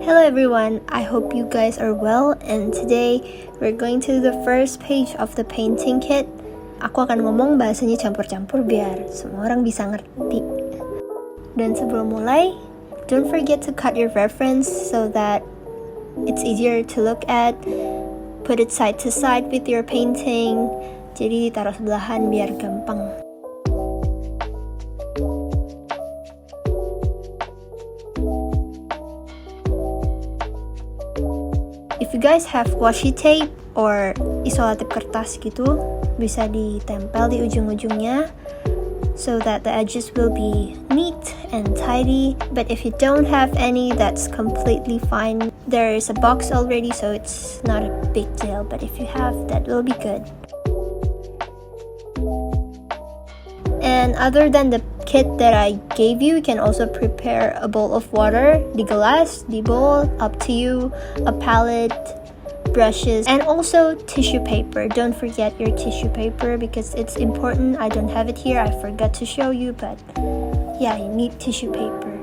Hello everyone, I hope you guys are well, and today we're going to the first page of the painting kit. Aku akan ngomong bahasanya campur-campur biar semua orang bisa ngerti. Dan sebelum mulai, don't forget to cut your reference so that it's easier to look at. Put it side to side with your painting, jadi ditaruh sebelahan biar gampang. If you guys have washi tape or isolatif kertas gitu, bisa ditempel di ujung-ujungnya so that the edges will be neat and tidy. But if you don't have any, that's completely fine. There is a box already, so it's not a big deal. But if you have, that will be good. And other than the kit that I gave you can also prepare a bowl of water, di gelas, di bowl, up to you, a palette, brushes, and also tissue paper. Don't forget your tissue paper because it's important. I don't have it here, I forgot to show you, but yeah, you need tissue paper.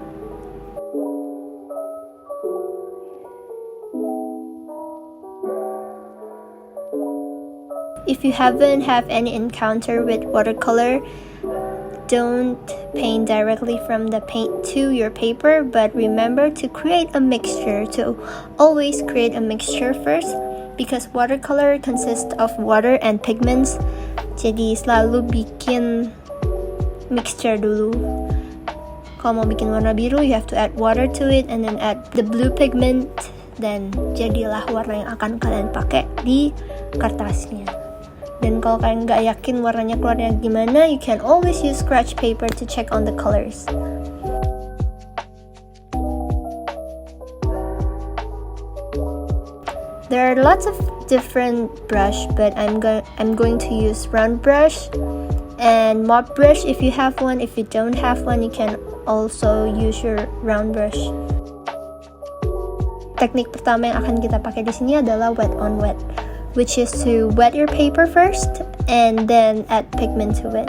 If you haven't had any encounter with watercolor, don't paint directly from the paint to your paper, but remember to create a mixture, to always create a mixture first, because watercolor consists of water and pigments. Jadi selalu bikin mixture dulu. Kalau mau bikin warna biru, you have to add water to it and then add the blue pigment, dan jadilah warna yang akan kalian pakai di kertasnya. Dan kalau kalian nggak yakin warnanya keluarnya gimana, you can always use scratch paper to check on the colors. There are lots of different brush, but I'm going to use round brush and mop brush if you have one. If you don't have one, you can also use your round brush. Teknik pertama yang akan kita pakai di sini adalah wet on wet, which is to wet your paper first and then add pigment to it.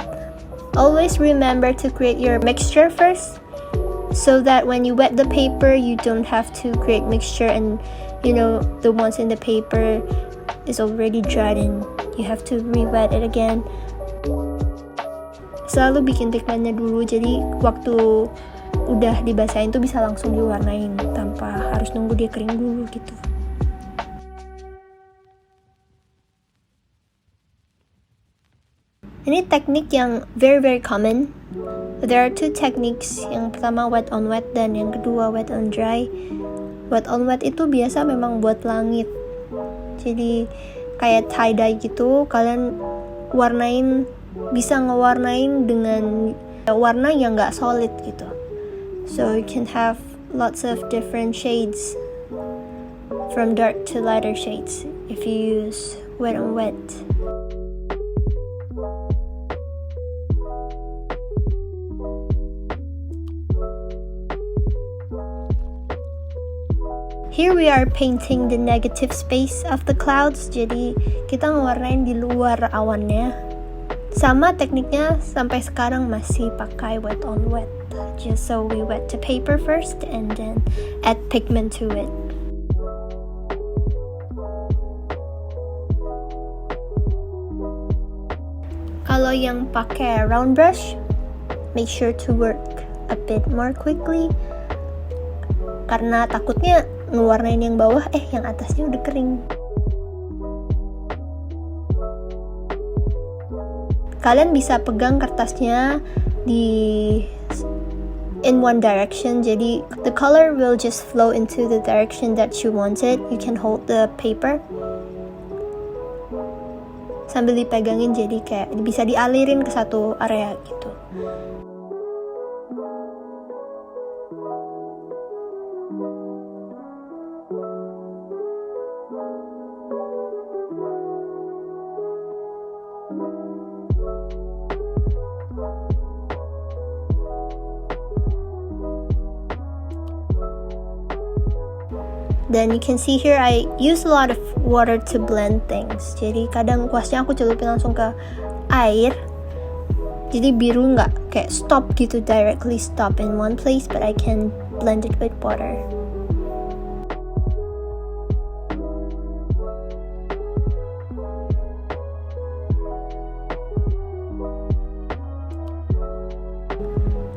Always remember to create your mixture first so that when you wet the paper, you don't have to create mixture and the ones in the paper is already dried and you have to re-wet it again. Selalu bikin pigmentnya dulu, jadi waktu udah dibasahin tuh bisa langsung diwarnain tanpa harus nunggu dia kering dulu gitu. Ini teknik yang very common. There are two techniques. Yang pertama wet on wet dan yang kedua wet on dry. Wet on wet itu biasa memang buat langit. Jadi kayak tie-dye gitu, kalian bisa ngewarnain dengan warna yang gak solid gitu. So you can have lots of different shades from dark to lighter shades if you use wet on wet. Here we are painting the negative space of the clouds, jadi kita ngewarnain di luar awannya. Sama tekniknya sampai sekarang masih pakai wet on wet. Just so we wet the paper first and then add pigment to it. Kalau yang pakai round brush, make sure to work a bit more quickly, karena takutnya ngewarnain yang bawah, yang atasnya udah kering. Kalian bisa pegang kertasnya in one direction, jadi the color will just flow into the direction that you want it. You can hold the paper sambil dipegangin, jadi kayak bisa dialirin ke satu area gitu. Dan you can see here I use a lot of water to blend things. Jadi kadang kuasnya aku celupin langsung ke air. Jadi biru nggak kayak stop gitu, directly stop in one place, but I can blend it with water.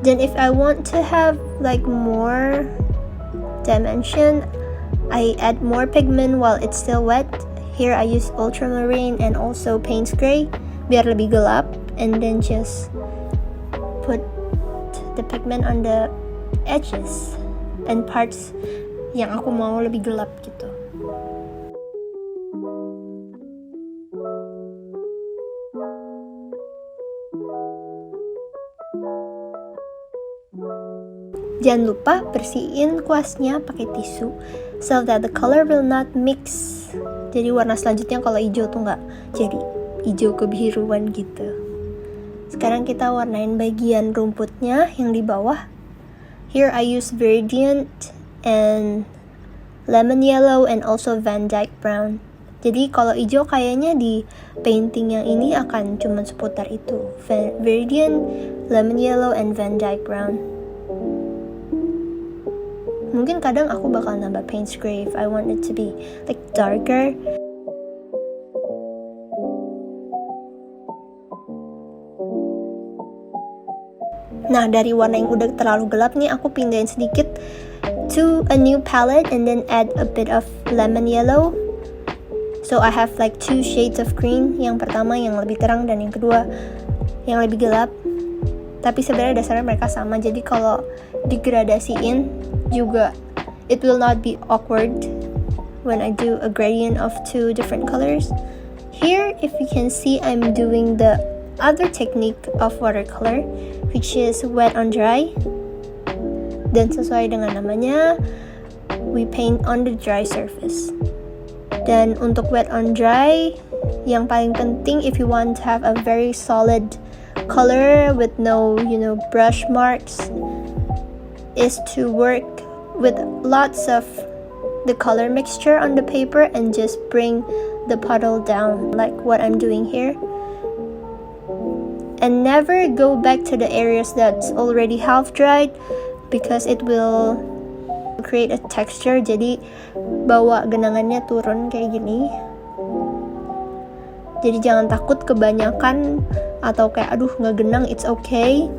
Then if I want to have like more dimension, I add more pigment while it's still wet. Here I use ultramarine and also Payne's Gray biar lebih gelap, and then just put the pigment on the edges and parts yang aku mau lebih gelap gitu. Jangan lupa bersihin kuasnya pakai tisu so that the color will not mix. Jadi warna selanjutnya kalau hijau tuh nggak jadi hijau kebiruan gitu. Sekarang kita warnain bagian rumputnya yang di bawah. Here I use Verdiant and Lemon Yellow and also Van Dyke Brown. Jadi kalau hijau kayaknya di painting yang ini akan cuma seputar itu. Verdiant, Lemon Yellow, and Van Dyke Brown. Mungkin kadang aku bakal nambah Payne's Gray if I want it to be like darker. Nah, dari warna yang udah terlalu gelap nih, aku pindahin sedikit to a new palette and then add a bit of lemon yellow. So I have like 2 shades of green. Yang pertama yang lebih terang dan yang kedua yang lebih gelap. Tapi sebenarnya dasarnya mereka sama. Jadi kalau digradasiin juga it will not be awkward when I do a gradient of 2 different colors. Here, if you can see, I'm doing the other technique of watercolor, which is wet on dry. Dan sesuai dengan namanya, we paint on the dry surface. Dan untuk wet on dry, yang paling penting if you want to have a very solid color with no, brush marks, is to work with lots of the color mixture on the paper and just bring the puddle down like what I'm doing here. And never go back to the areas that's already half dried because it will create a texture. Jadi bawa genangannya turun kayak gini. Jadi jangan takut kebanyakan atau kayak aduh nggak genang, it's okay.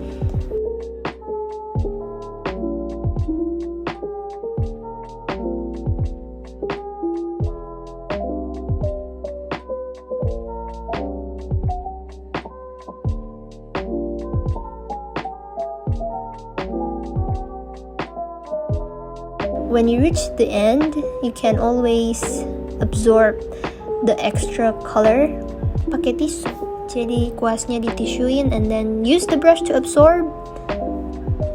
When you reach the end, you can always absorb the extra color pakai tisu. Jadi kuasnya ditisuin and then use the brush to absorb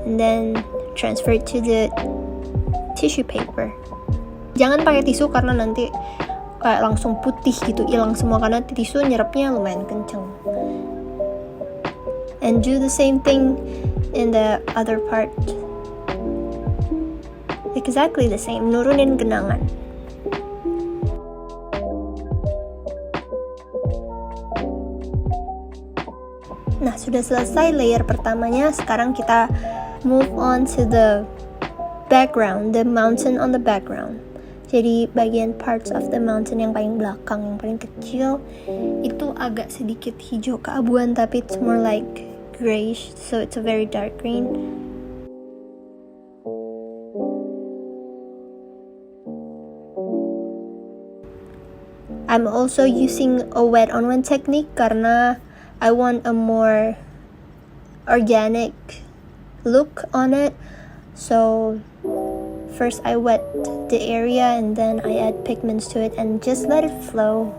and then transfer it to the tissue paper. Jangan pakai tisu karena nanti kayak langsung putih gitu, hilang semua karena tisu nyerapnya lumayan kenceng. And do the same thing in the other part. Exactly the same, nurunin genangan. Nah, sudah selesai layer pertamanya. Sekarang kita move on to the background, the mountain on the background. Jadi bagian parts of the mountain yang paling belakang, yang paling kecil, itu agak sedikit hijau keabuan, tapi it's more like grayish, so it's a very dark green. I'm also using a wet on one technique karena I want a more organic look on it. So first I wet the area and then I add pigments to it and just let it flow.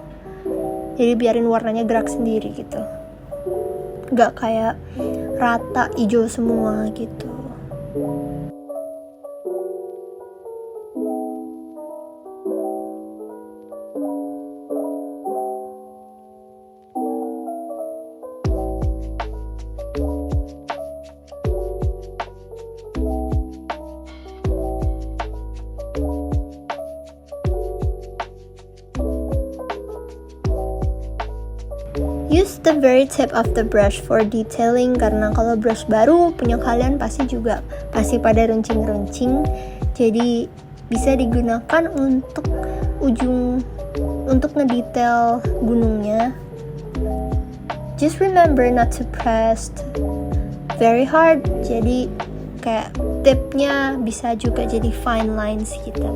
Jadi biarin warnanya gerak sendiri gitu. Gak kayak rata hijau semua gitu. Use the very tip of the brush for detailing karena kalau brush baru punya kalian pasti pada runcing-runcing. Jadi bisa digunakan untuk ngedetail gunungnya. Just remember not to press very hard, jadi kayak tipnya bisa juga jadi fine lines gitu.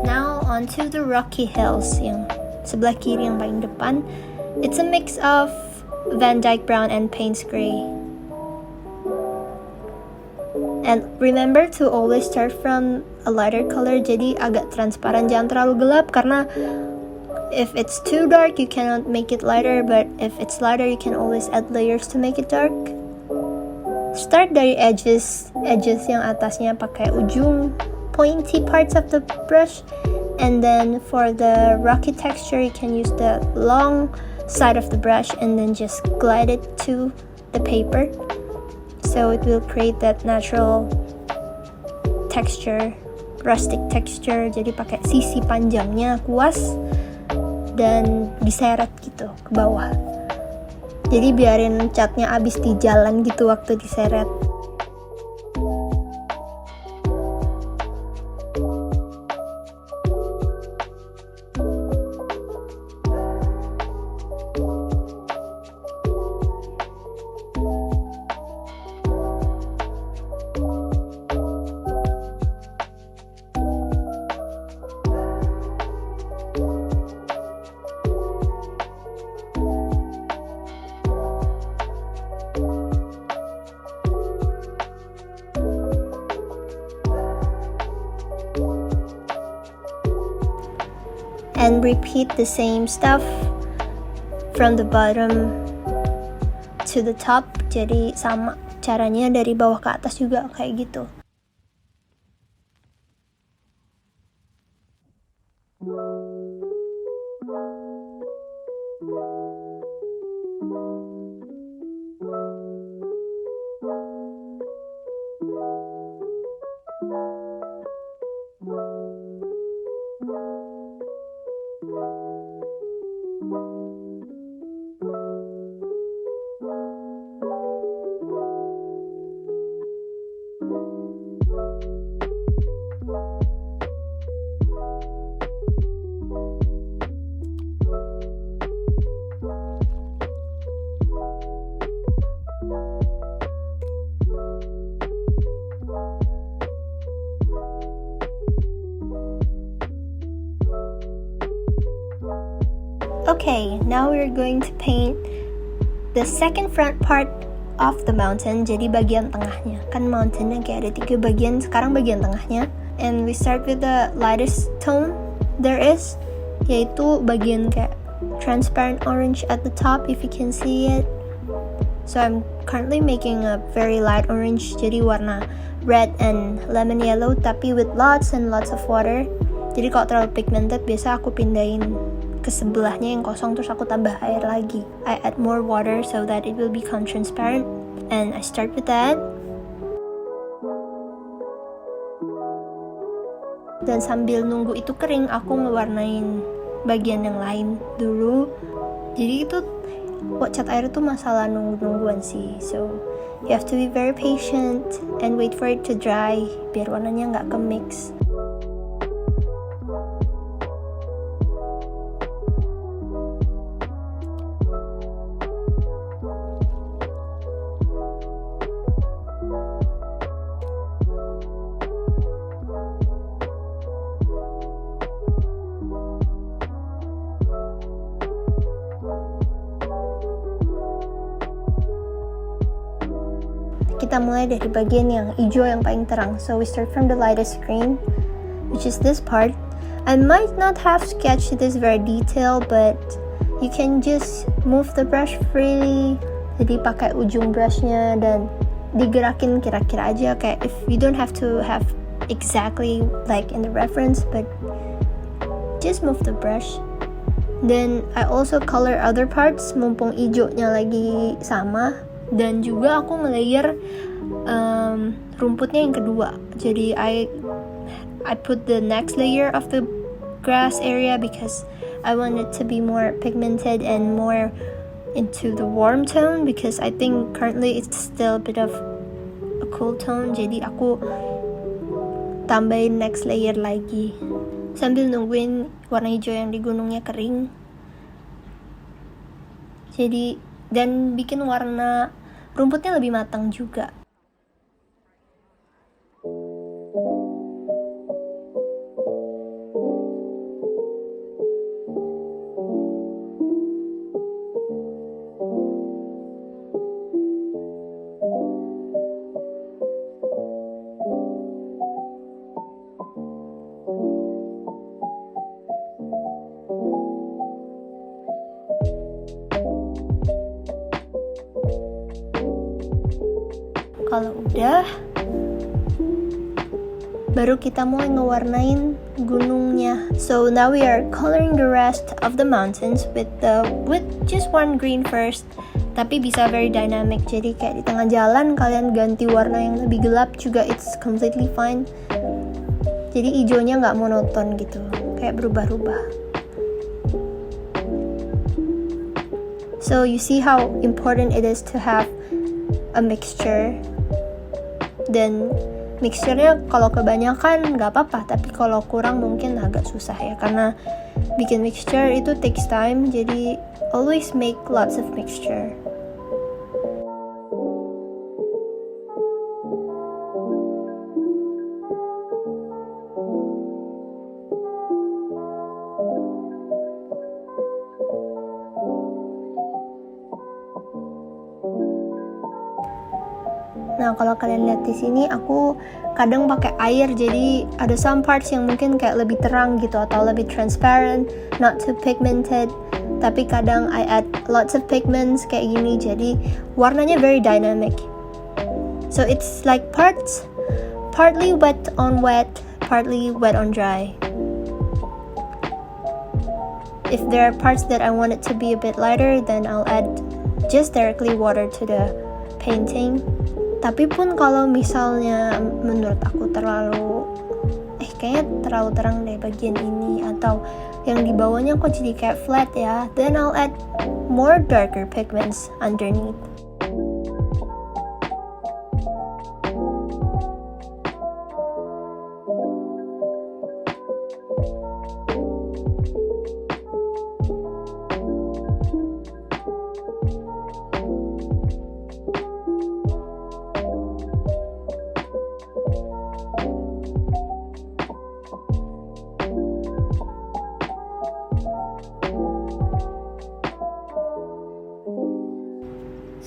Now onto the rocky hills yang sebelah kiri yang paling depan. It's a mix of Van Dyke brown and Payne's gray. And remember to always start from a lighter color, jadi agak transparan, jangan terlalu gelap, karena if it's too dark you cannot make it lighter, but if it's lighter you can always add layers to make it dark. Start dari edges yang atasnya pakai ujung pointy parts of the brush, and then for the rocky texture you can use the long side of the brush and then just glide it to the paper, so it will create that natural texture, rustic texture. Jadi pakai sisi panjangnya kuas dan diseret gitu ke bawah, jadi biarin catnya abis di jalan gitu waktu diseret. And repeat the same stuff from the bottom to the top, jadi sama caranya dari bawah ke atas juga kayak gitu. Okay, now we're going to paint the second front part of the mountain, jadi bagian tengahnya. Kan mountainnya kayak ada 3 bagian, sekarang bagian tengahnya. And we start with the lightest tone there is, yaitu bagian kayak transparent orange at the top, if you can see it. So I'm currently making a very light orange, jadi warna red and lemon yellow, tapi with lots and lots of water. Jadi kalau terlalu pigmented, biasa aku pindahin ke sebelahnya yang kosong, terus aku tambah air lagi. I add more water so that it will become transparent, and I start with that. Dan sambil nunggu itu kering, aku ngewarnain bagian yang lain dulu. Jadi itu buat cat air itu masalah nunggu-nungguan sih. So you have to be very patient and wait for it to dry biar warnanya nggak ke-mix. Kita mulai dari bagian yang hijau yang paling terang. So we start from the lightest green, which is this part. I might not have sketched this very detailed, but you can just move the brush freely. Jadi pakai ujung brushnya dan digerakin kira-kira aja, kayak if you don't have to have exactly like in the reference, but just move the brush. Then I also color other parts mumpung hijaunya lagi sama. Dan juga aku nge-layer rumputnya yang kedua. Jadi I put the next layer of the grass area because I want it to be more pigmented and more into the warm tone, because I think currently it's still a bit of a cool tone. Jadi aku tambahin next layer lagi. Sambil nungguin warna hijau yang di gunungnya kering. Jadi, dan bikin warna rumputnya lebih matang juga. Kalau udah, baru kita mulai ngewarnain gunungnya. So now we are coloring the rest of the mountains with just one green first. Tapi bisa very dynamic. Jadi kayak di tengah jalan kalian ganti warna yang lebih gelap juga, it's completely fine. Jadi hijaunya nggak monoton gitu, kayak berubah-ubah. So you see how important it is to have a mixture. Dan mixture-nya kalau kebanyakan nggak apa-apa, tapi kalau kurang mungkin agak susah ya, karena bikin mixture itu takes time. Jadi always make lots of mixture. Nah, kalau kalian lihat di sini, aku kadang pakai air, jadi ada some parts yang mungkin kayak lebih terang gitu atau lebih transparent, not too pigmented. Tapi kadang I add lots of pigments kayak gini, jadi warnanya very dynamic. So it's like partly wet on wet, partly wet on dry. If there are parts that I want it to be a bit lighter, then I'll add just directly water to the painting. Tapi pun kalau misalnya menurut aku kayaknya terlalu terang deh bagian ini, atau yang di bawahnya kok jadi kayak flat ya, then I'll add more darker pigments underneath.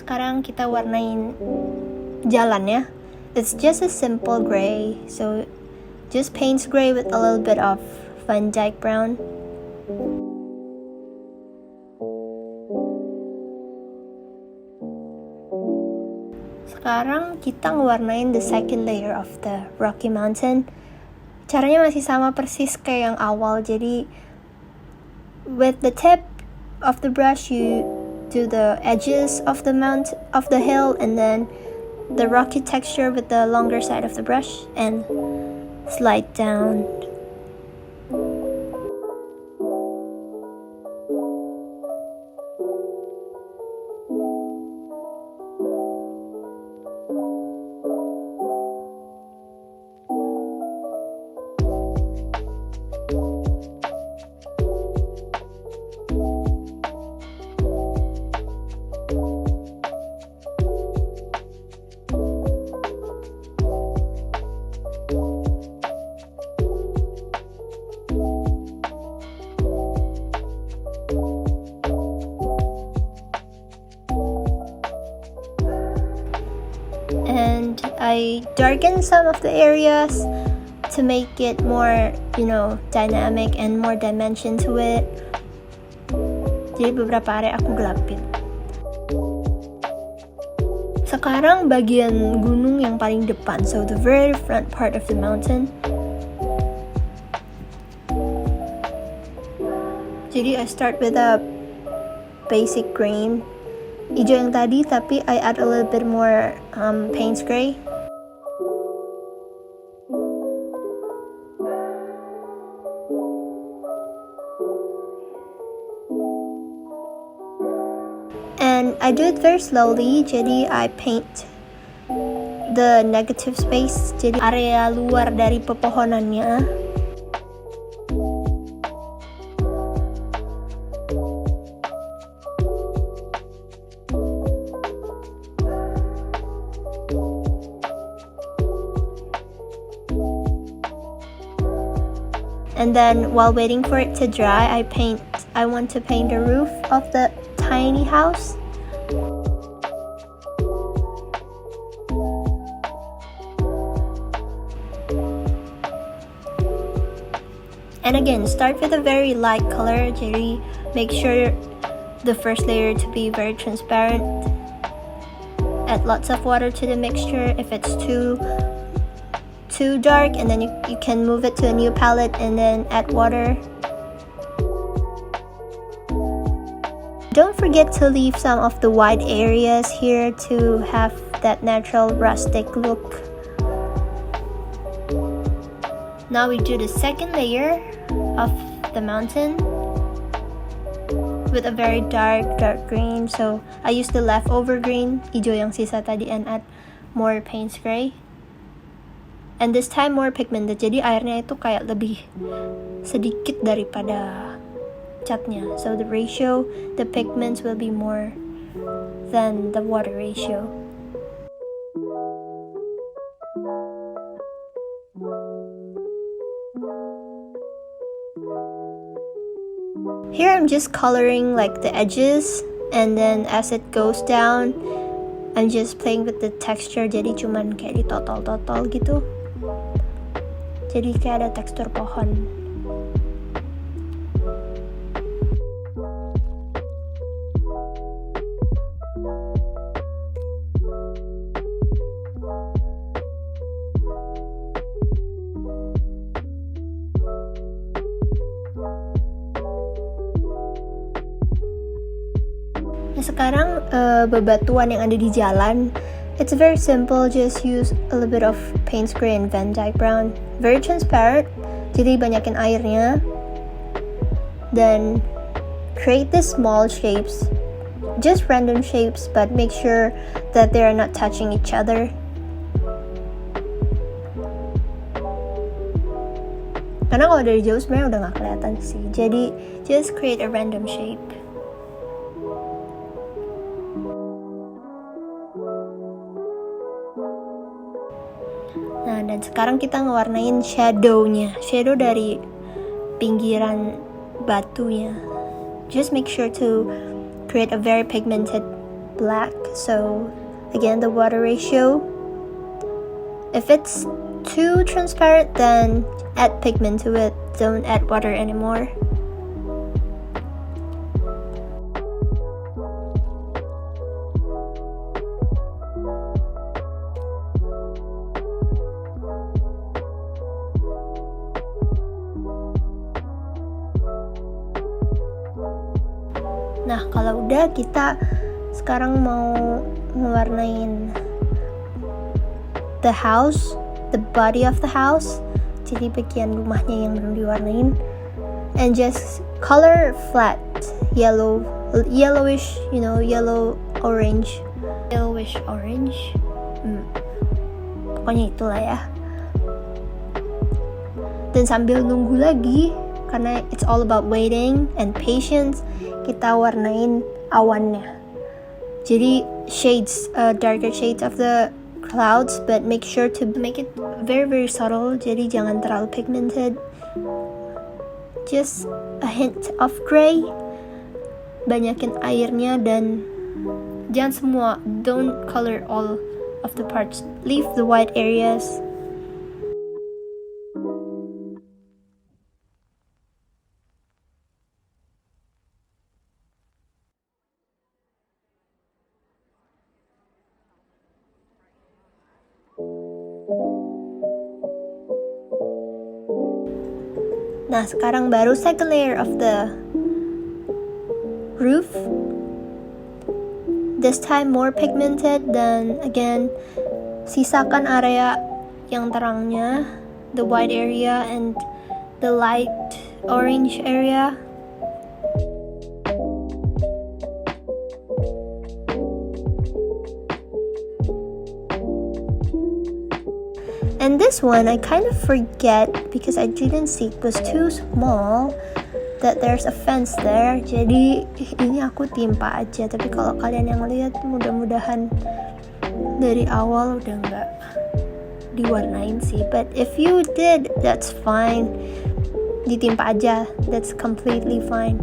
Sekarang kita warnain jalan ya. It's just a simple gray, so just paints gray with a little bit of Van Dyke brown. Sekarang kita ngewarnain the second layer of the Rocky Mountain. Caranya masih sama persis kayak yang awal. Jadi with the tip of the brush you do the edges of the hill, and then the rocky texture with the longer side of the brush, and slide down. And I darken some of the areas to make it more, dynamic and more dimension to it. Jadi beberapa area aku gelapin. Sekarang bagian gunung yang paling depan, so the very front part of the mountain. Jadi I start with a basic green, hijau yang tadi, tapi I add a little bit more Payne's gray. And I do it very slowly, jadi I paint the negative space, jadi area luar dari pepohonannya. And then while waiting for it to dry, I want to paint the roof of the tiny house. And again, start with a very light color. Jadi make sure the first layer to be very transparent. Add lots of water to the mixture. If it's too dark, and then you can move it to a new palette and then add water. Don't forget to leave some of the white areas here to have that natural rustic look. Now we do the second layer of the mountain with a very dark green. So I use the leftover green, hijau yang sisa tadi, and add more paint spray. And this time more pigmented, jadi airnya itu kayak lebih sedikit daripada catnya. So the ratio, the pigments will be more than the water ratio. Here I'm just coloring like the edges, and then as it goes down, I'm just playing with the texture. Jadi cuman kayak ditotol-totol gitu. Jadi kayak ada tekstur pohon. Sekarang bebatuan yang ada di jalan, it's very simple. Just use a little bit of paint spray and Van Dyke brown. Very transparent, jadi banyakin airnya. Then create these small shapes, just random shapes, but make sure that they are not touching each other. Karena kalau dari jauh sebenarnya udah nggak kelihatan sih. Jadi just create a random shape. Nah, dan sekarang kita ngewarnain shadow-nya. Shadow dari pinggiran batunya. Just make sure to create a very pigmented black. So, again, the water ratio. If it's too transparent, then add pigment to it. Don't add water anymore. Nah, kalau udah, kita sekarang mau mewarnain the house, the body of the house. Jadi bagian rumahnya yang belum diwarnain. And just color flat, yellowish, yellowish orange. Pokoknya itulah ya. Dan sambil nunggu lagi, karena it's all about waiting and patience, kita warnain awannya. Jadi shades, darker shades of the clouds, but make sure to make it very very subtle. Jadi jangan terlalu pigmented. Just a hint of gray. Banyakin airnya dan jangan semua. Don't color all of the parts. Leave the white areas. Nah, sekarang baru second layer of the roof. This time more pigmented, dan again, sisakan area yang terangnya, the white area and the light orange area. And this one, I kind of forget because I didn't see, it was too small, that there's a fence there. Jadi ini aku timpa aja. Tapi kalau kalian yang lihat, mudah-mudahan dari awal udah nggak diwarnain sih. But if you did, that's fine. ditimpa aja, that's completely fine.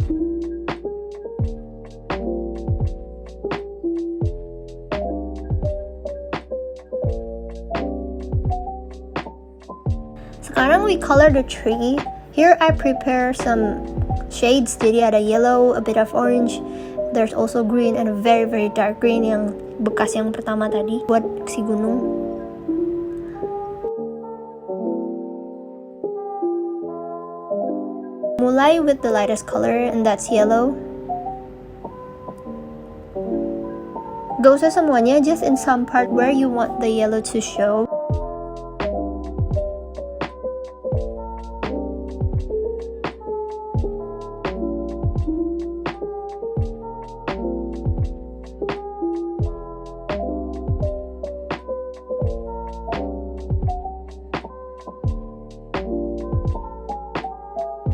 Sekarang we color the tree. Here I prepare some shades, jadi ada yellow, a bit of orange, there's also green and a very very dark green yang bekas yang pertama tadi buat si gunung. Mulai with the lightest color, and that's yellow. Gak usah semuanya, just in some part where you want the yellow to show.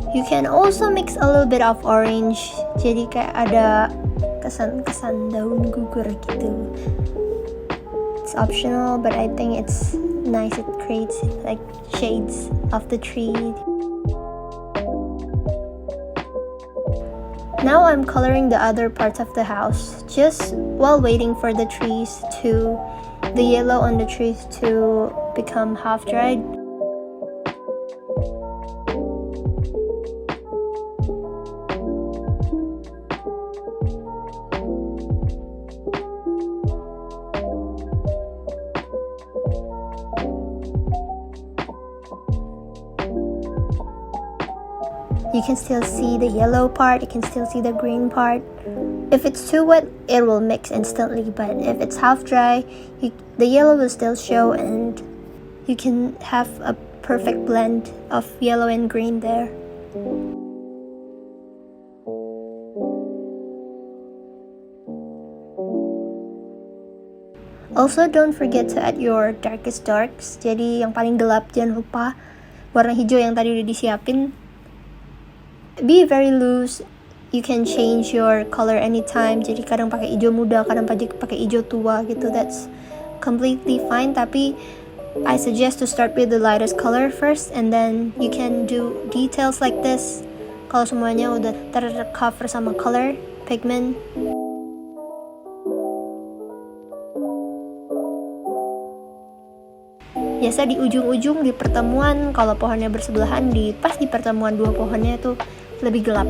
You can also mix a little bit of orange, jadi kayak ada kesan-kesan daun gugur gitu. It's optional, but I think it's nice. It creates like shades of the tree. Now I'm coloring the other parts of the house, just while waiting for the yellow on the trees to become half dried. You can still see the yellow part, you can still see the green part. If it's too wet, it will mix instantly, but if it's half dry, the yellow will still show and you can have a perfect blend of yellow and green there. Also, don't forget to add your darkest darks. Jadi yang paling gelap jangan lupa. Warna hijau yang tadi udah disiapin. Be very loose. You can change your color anytime. Jadi kadang pakai hijau muda, kadang pakai hijau tua gitu. That's completely fine. Tapi I suggest to start with the lightest color first, and then you can do details like this. Kalau semuanya udah tercover sama color pigment. Biasa di ujung-ujung di pertemuan, kalau pohonnya bersebelahan, pas di pertemuan dua pohonnya tuh lebih gelap.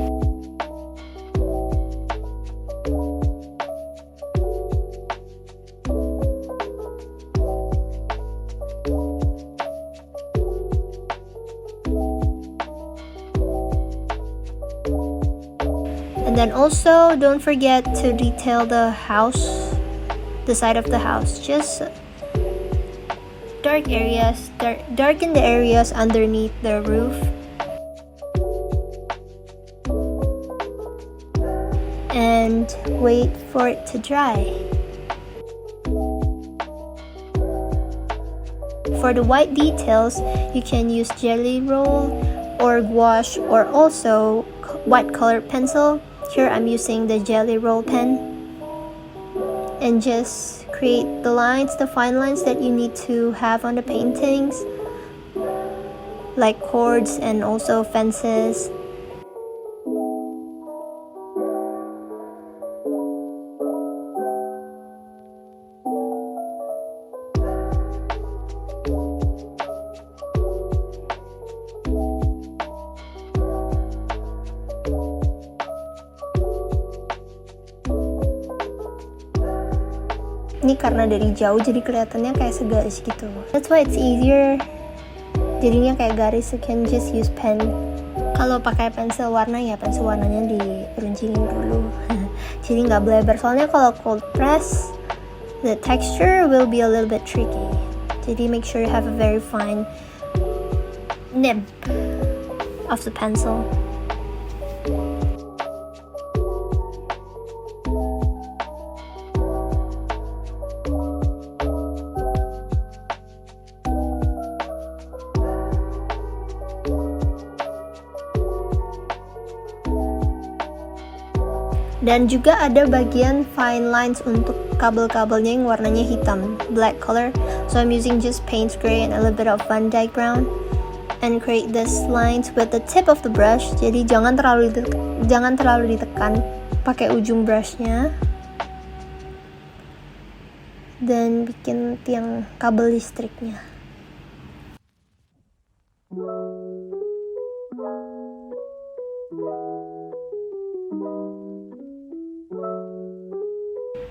And then also don't forget to detail the house, the side of the house. Just darken the areas underneath the roof. And wait for it to dry. For the white details, you can use jelly roll or gouache or also white colored pencil. Here I'm using the jelly roll pen. And just create the lines, the fine lines that you need to have on the paintings, like cords and also fences. Ini karena dari jauh jadi kelihatannya kayak segaris gitu. That's why it's easier. Jadinya kayak garis, you can just use pen. Kalau pakai pensil warna ya pensil warnanya diruncingin dulu. Jadi nggak bleber. Soalnya kalau cold press, the texture will be a little bit tricky. Jadi make sure you have a very fine nib of the pencil. Dan juga ada bagian fine lines untuk kabel-kabelnya yang warnanya hitam, black color. So I'm using just paint gray and a little bit of Van Dyke brown. and create these lines with the tip of the brush. Jadi jangan terlalu ditekan, pakai ujung brushnya. Dan bikin tiang kabel listriknya.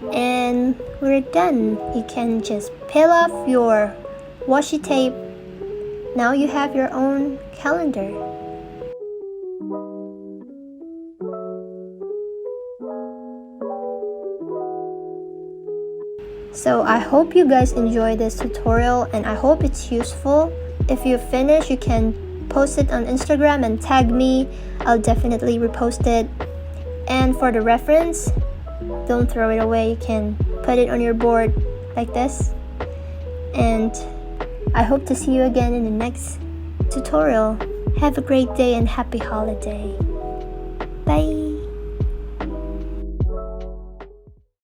And we're done. You can just peel off your washi tape. Now you have your own calendar. So I hope you guys enjoy this tutorial and I hope it's useful. If you finish, you can post it on Instagram and tag me. I'll definitely repost it. And for the reference, don't throw it away. You can put it on your board like this. And I hope to see you again in the next tutorial. Have a great day and happy holiday. Bye!